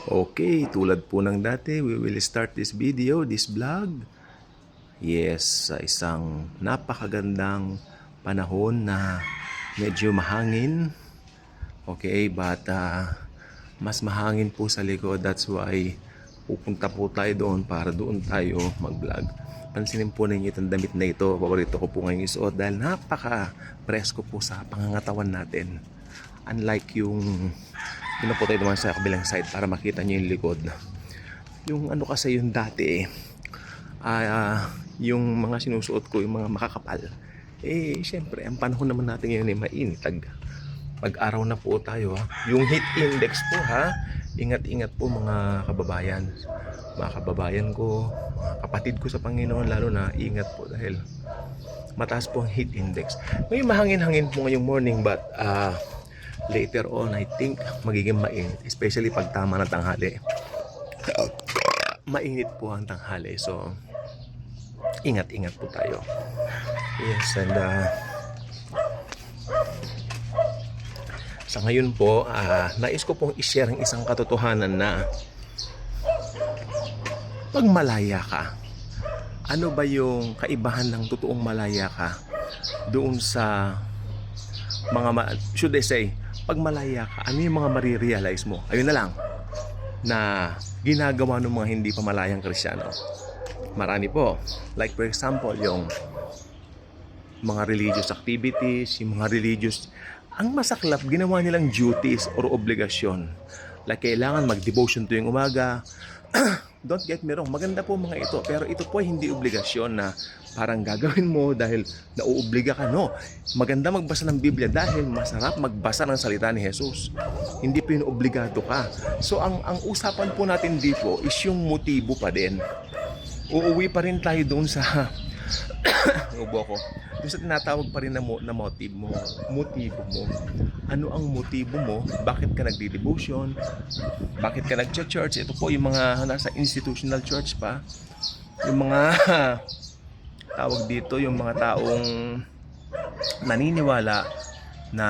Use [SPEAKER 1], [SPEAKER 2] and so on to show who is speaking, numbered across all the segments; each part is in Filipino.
[SPEAKER 1] Okay, tulad po ng dati, we will start this video, this vlog. Yes, sa isang napakagandang panahon na medyo mahangin. Okay, but mas mahangin po sa likod. That's why pupunta po tayo doon para doon tayo mag-vlog. Pansinin po ninyo itong damit na ito. Paborito ko po ngayon isuot dahil napaka-presko po sa pangangatawan natin. Unlike yung po tayo naman sa kabilang side para makita nyo yung likod. Yung ano kasi yung dati, yung mga sinusuot ko, yung mga makakapal. Syempre, ang panahon naman natin ngayon ay mainit. Pag-araw na po tayo. Yung heat index po ingat-ingat po mga kababayan. Mga kababayan ko, mga kapatid ko sa Panginoon, lalo na ingat po dahil mataas po ang heat index. May mahangin-hangin po ngayong morning but later on, I think magiging mainit. Especially pag tama ng tanghali. Mainit po ang tanghali. So, ingat-ingat po tayo. Yes, and sa ngayon po, nais ko pong i-share ang isang katotohanan na pag malaya ka, ano ba yung kaibahan ng totoong malaya ka doon sa mga, should I say, pag malaya ka, ano yung mga marirealize mo? Ayun na lang, na ginagawa ng mga hindi pa malayang Kristiyano. Marami po. Like for example, yung mga religious activities, yung mga religious, ang masaklap, ginawa nilang duties or obligasyon. Like kailangan mag-devotion tuwing umaga. Don't get me wrong, maganda po mga ito. Pero ito po ay hindi obligasyon na parang gagawin mo dahil nauobliga ka. No, maganda magbasa ng Biblia dahil masarap magbasa ng salita ni Jesus. Hindi po yung obligado ka. So ang usapan po natin dito is yung motibo pa din. Uuwi pa rin tayo doon sa ubo ko. Doon sa tinatawag pa rin na motibo mo. Ano ang motibo mo? Bakit ka nagdi-devotion? Bakit ka nag-church? Ito po yung mga nasa institutional church pa. Yung mga tawag dito, yung mga taong naniniwala na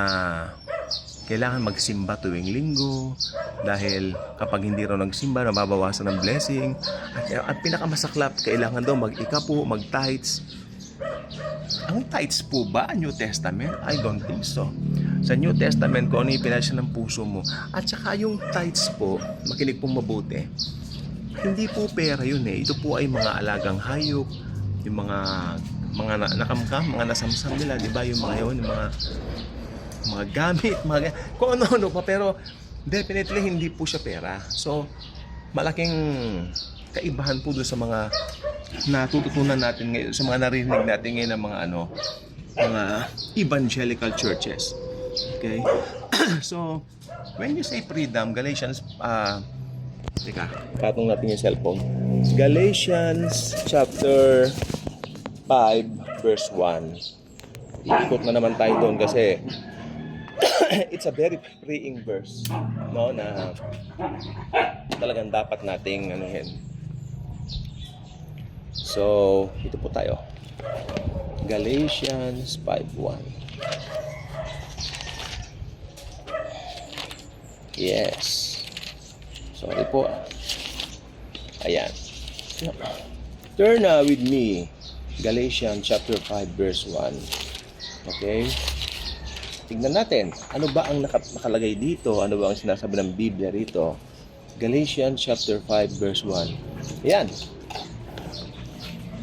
[SPEAKER 1] kailangan magsimba tuwing linggo dahil kapag hindi raw nagsimba, nababawasan ng blessing. At pinakamasaklap, kailangan daw mag-ikapo, mag-tithes. Ang tithes po ba New Testament? I don't think so. Sa New Testament, kung ano yung pinasya ng puso mo. At saka yung tithes po, makinig pong mabuti, hindi po pera yun eh. Ito po ay mga alagang hayop, yung mga nakamkam, mga nasamsam nila, di ba? Yung mga yun, yung mga gamit, kung ano-ano pa. Pero definitely hindi po siya pera. So, malaking kaibahan po doon sa mga natututunan natin ngayon, sa mga narinig natin ngayon ng mga evangelical churches. Okay? So, when you say freedom, Galatians, patong natin yung cellphone. Galatians chapter 5 verse 1. Iikot na naman tayo doon kasi it's a very freeing verse, no, na talagang dapat nating anuhin. So, ito po tayo. Galatians 5:1. Yes. Sorry po. Ayan. Turn na with me. Galatians chapter 5 verse 1. Okay? Tignan natin. Ano ba ang nakalagay dito? Ano ba ang sinasabi ng Biblia rito? Galatians chapter 5 verse 1. Ayan.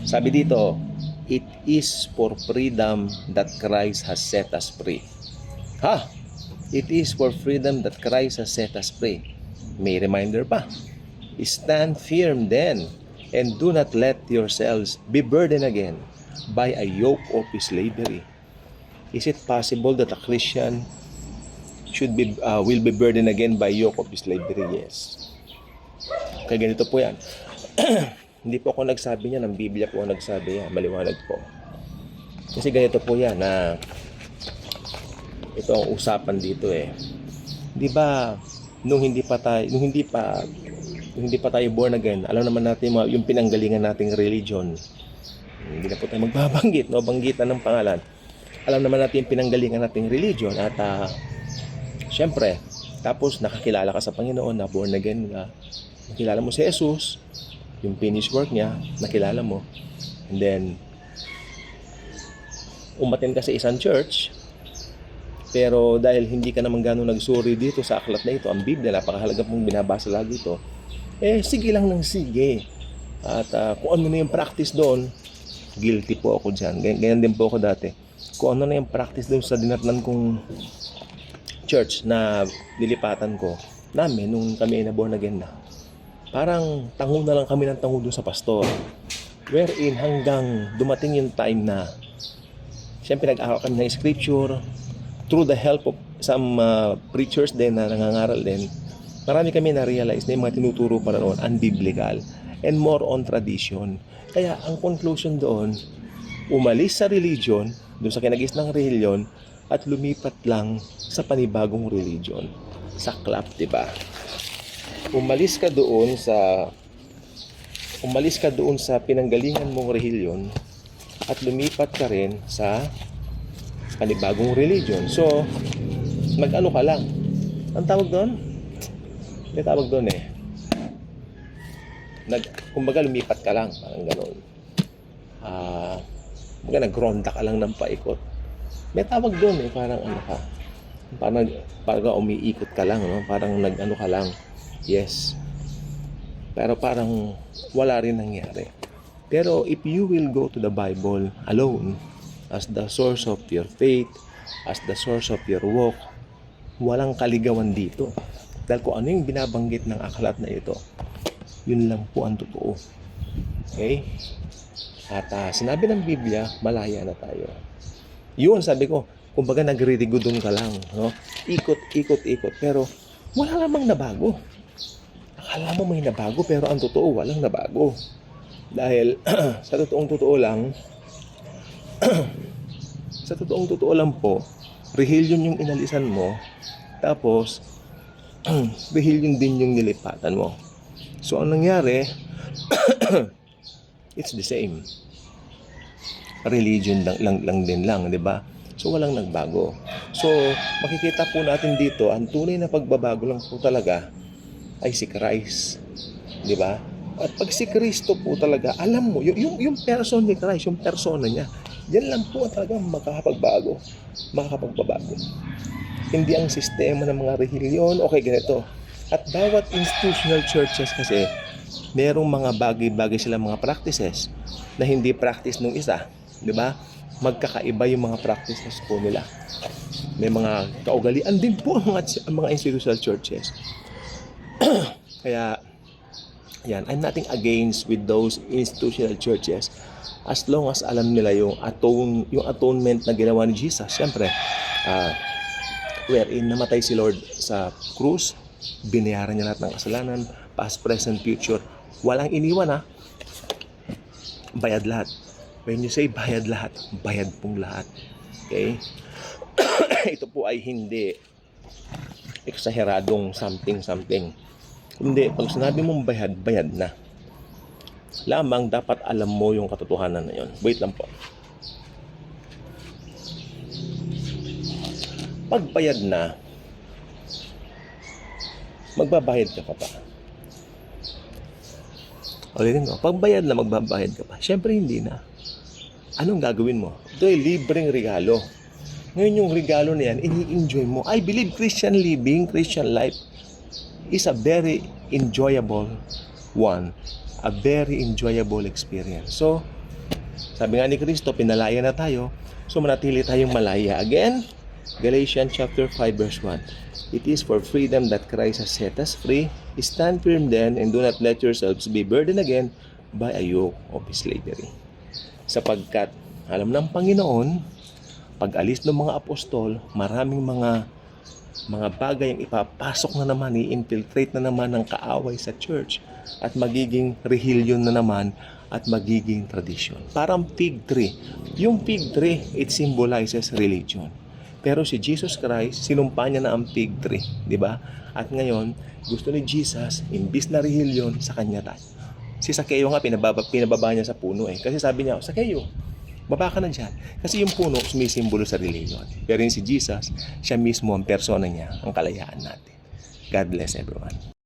[SPEAKER 1] Sabi dito, it is for freedom that Christ has set us free. It is for freedom that Christ has set us free. May reminder pa. Stand firm then, and do not let yourselves be burdened again by a yoke of slavery. Is it possible that a Christian will be burdened again by yoke of slavery? Yes. Kaya ganito po yan. Hindi po ako nagsabi niya, ng Biblia po ako nagsabi yan. Maliwanag po. Kasi ganito po yan na ito ang usapan dito eh. Di ba nung hindi pa tayo born again, alam naman natin yung pinanggalingan nating religion. Hindi na po tayo magbabanggit, no? Banggitan ng pangalan. Alam naman natin yung pinanggalingan nating religion at syempre, Tapos nakakilala ka sa Panginoon, na born again ka. Nakilala mo si Jesus, yung finished work niya, nakilala mo. And then, umaten ka sa isang church, pero dahil hindi ka naman gano'ng nagsuri dito sa aklat na ito, ang Biblia, napakahalaga mong binabasa lagi ito, sige lang ng sige. At kung ano na yung practice doon, guilty po ako dyan. Ganyan din po ako dati. Kung ano na yung practice doon sa dinatnan kong church na nilipatan ko, namin, nung kami na born again na, parang tango na lang kami ng tango doon sa pastor. Wherein hanggang dumating yung time na siyempre nag-aaral kami ng scripture through the help of some preachers din na nangangaral din. Marami kami na-realize na yung mga tinuturo pa noon unbiblical and more on tradition. Kaya ang conclusion doon, umalis sa religion, doon sa kinagis ng religion, at lumipat lang sa panibagong religion. Saklap, diba? Umalis ka doon sa pinanggalingan mong religion at lumipat ka rin sa panibagong religion. So, mag-ano ka lang. Ang tawag doon? May tawag doon kumbaga lumipat ka lang, parang gano'n. Kumbaga nagronda ka lang ng paikot. May tawag doon parang ano ka. Parang umiikot ka lang, no? Parang nag-ano ka lang. Yes. Pero parang wala rin nangyari. Pero if you will go to the Bible alone as the source of your faith, as the source of your walk, walang kaligawan dito. Dahil kung ano yung binabanggit ng aklat na ito, yun lang po ang totoo. Okay? At sinabi ng Biblia, malaya na tayo. Yun, sabi ko, kumbaga nagririgudon ka lang, no? Ikot. Pero wala namang nabago. Akala mo may nabago, pero ang totoo, walang nabago. Dahil sa totoong totoo lang po, relihiyon yung inalisan mo, tapos relihiyon din yung nilipatan mo. So, ang nangyari, it's the same. Religion lang din, di ba? So, walang nagbago. So, makikita po natin dito, ang tunay na pagbabago lang po talaga ay si Christ. Di ba? At pag si Kristo po talaga, alam mo, yung person ni Christ, yung persona niya, yan lang po talaga makakapagbago. Hindi ang sistema ng mga relihiyon, okay, ganito. At bawat institutional churches kasi, merong mga bagay-bagay silang mga practices na hindi practice nung isa. Di ba? Magkakaiba yung mga practices po nila. May mga kaugalian din po ang mga institutional churches. Kaya, yan, I'm nothing against with those institutional churches as long as alam nila yung atonement na ginawa ni Jesus. Siyempre, wherein namatay si Lord sa krus, binayaran niya lahat ng kasalanan, past, present, future. Walang iniwan bayad lahat. When you say bayad lahat, bayad pong lahat. Okay? Ito po ay hindi eksaheradong something. Hindi, pag sinabi mong bayad na. Lamang dapat alam mo yung katotohanan na yun. Wait lang po. Pag bayad na, magbabayad ka pa. Ulitin ko, pag bayad na, magbabayad ka pa. Siyempre hindi na. Anong gagawin mo? Ito ay libreng regalo. Ngayon yung regalo na yan, ini-enjoy mo. I believe Christian living, Christian life is a very enjoyable one. A very enjoyable experience. So, sabi nga ni Kristo, pinalaya na tayo. So, manatili tayong malaya. Again, Galatians chapter 5 verse 1. It is for freedom that Christ has set us free. Stand firm then and do not let yourselves be burdened again by a yoke of slavery. Sapagkat alam ng Panginoon, pag alis ng mga apostol, maraming mga bagay ang ipapasok na naman, i-infiltrate na naman ng kaaway sa church at magiging relihiyon na naman at magiging tradition. Parang fig tree. Yung fig tree, it symbolizes religion. Pero si Jesus Christ, sinumpa niya na ang fig tree, di ba? At ngayon, gusto ni Jesus, imbis na relihiyon, sa kanya tayo. Si Sakeo nga, pinababa niya sa puno Kasi sabi niya, Sakeo, baba ka na dyan. Kasi yung puno, sumisimbolo sa relihiyon. Pero yung si Jesus, siya mismo ang persona niya, ang kalayaan natin. God bless everyone.